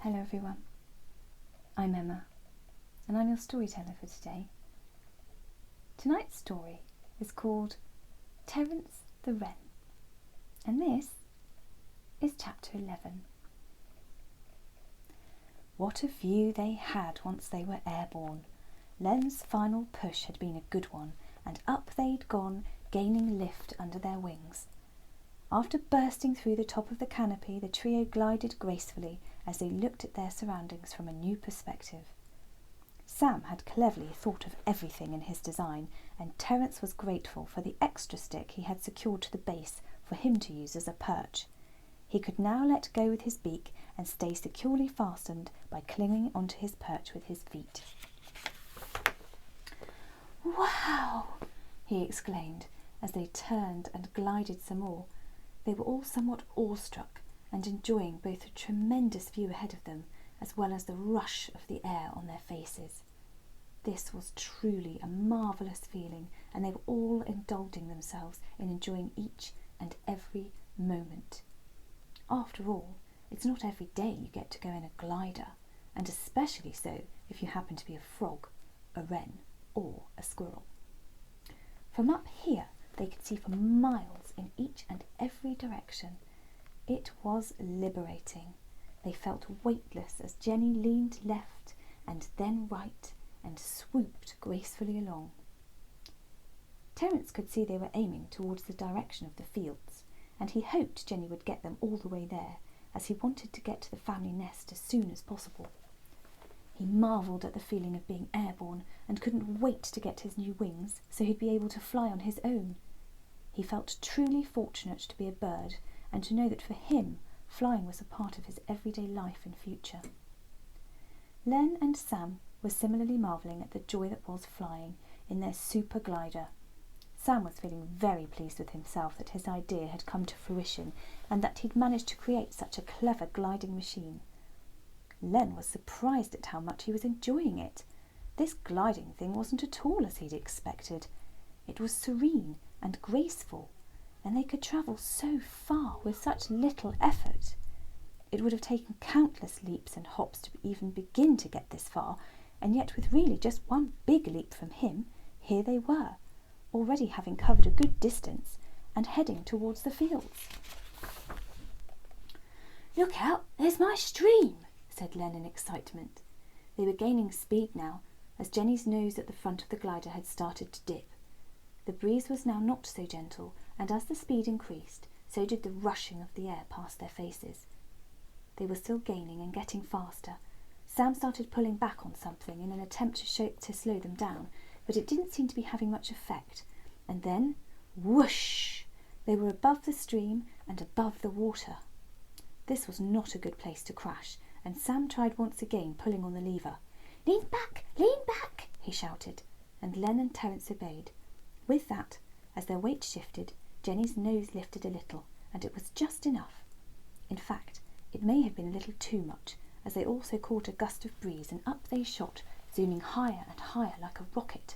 Hello everyone, I'm Emma and I'm your storyteller for today. Tonight's story is called Terence the Wren and this is chapter 11. What a view they had once they were airborne. Len's final push had been a good one and up they'd gone, gaining lift under their wings. After bursting through the top of the canopy, the trio glided gracefully as they looked at their surroundings from a new perspective. Sam had cleverly thought of everything in his design, and Terence was grateful for the extra stick he had secured to the base for him to use as a perch. He could now let go with his beak and stay securely fastened by clinging onto his perch with his feet. "Wow!" he exclaimed as they turned and glided some more. They were all somewhat awestruck and enjoying both the tremendous view ahead of them as well as the rush of the air on their faces. This was truly a marvellous feeling, and they were all indulging themselves in enjoying each and every moment. After all, it's not every day you get to go in a glider, and especially so if you happen to be a frog, a wren, or a squirrel. From up here, they could see for miles in each and every direction. It was liberating. They felt weightless as Jenny leaned left and then right and swooped gracefully along. Terence could see they were aiming towards the direction of the fields, and he hoped Jenny would get them all the way there, as he wanted to get to the family nest as soon as possible. He marvelled at the feeling of being airborne and couldn't wait to get his new wings so he'd be able to fly on his own. He felt truly fortunate to be a bird and to know that for him, flying was a part of his everyday life and future. Len and Sam were similarly marvelling at the joy that was flying in their super glider. Sam was feeling very pleased with himself that his idea had come to fruition and that he'd managed to create such a clever gliding machine. Len was surprised at how much he was enjoying it. This gliding thing wasn't at all as he'd expected. It was serene and graceful, and they could travel so far with such little effort. It would have taken countless leaps and hops to even begin to get this far, and yet with really just one big leap from him, here they were, already having covered a good distance and heading towards the fields. "Look out, there's my stream," said Len in excitement. They were gaining speed now, as Jenny's nose at the front of the glider had started to dip. The breeze was now not so gentle, and as the speed increased, so did the rushing of the air past their faces. They were still gaining and getting faster. Sam started pulling back on something in an attempt to slow them down, but it didn't seem to be having much effect. And then, whoosh! They were above the stream and above the water. This was not a good place to crash, and Sam tried once again, pulling on the lever. Lean back, he shouted, and Len and Terence obeyed. With that, as their weight shifted, Jenny's nose lifted a little, and it was just enough. In fact, it may have been a little too much, as they also caught a gust of breeze, and up they shot, zooming higher and higher like a rocket.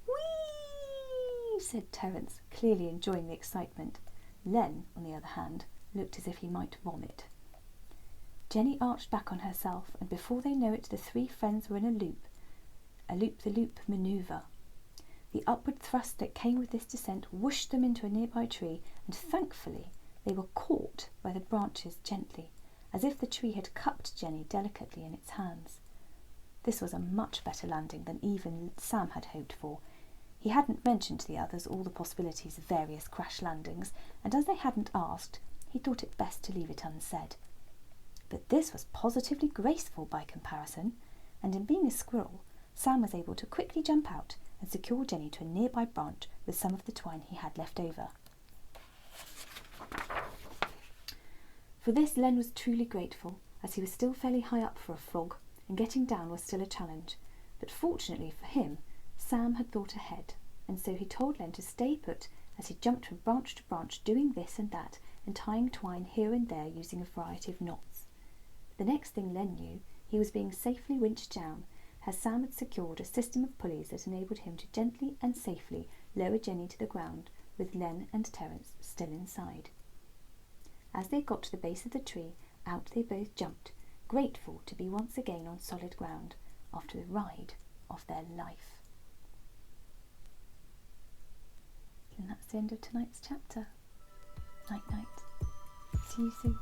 "Whee!" said Terence, clearly enjoying the excitement. Len, on the other hand, looked as if he might vomit. Jenny arched back on herself, and before they know it, the three friends were in a loop-the-loop manoeuvre. The upward thrust that came with this descent whooshed them into a nearby tree, and thankfully they were caught by the branches gently, as if the tree had cupped Jenny delicately in its hands. This was a much better landing than even Sam had hoped for. He hadn't mentioned to the others all the possibilities of various crash landings, and as they hadn't asked, he thought it best to leave it unsaid. But this was positively graceful by comparison, and in being a squirrel, Sam was able to quickly jump out and secure Jenny to a nearby branch with some of the twine he had left over. For this Len was truly grateful, as he was still fairly high up for a frog, and getting down was still a challenge. But fortunately for him, Sam had thought ahead, and so he told Len to stay put as he jumped from branch to branch, doing this and that, and tying twine here and there using a variety of knots. The next thing Len knew, he was being safely winched down, as Sam had secured a system of pulleys that enabled him to gently and safely lower Jenny to the ground, with Len and Terence still inside. As they got to the base of the tree, out they both jumped, grateful to be once again on solid ground after the ride of their life. And that's the end of tonight's chapter. Night night. See you soon.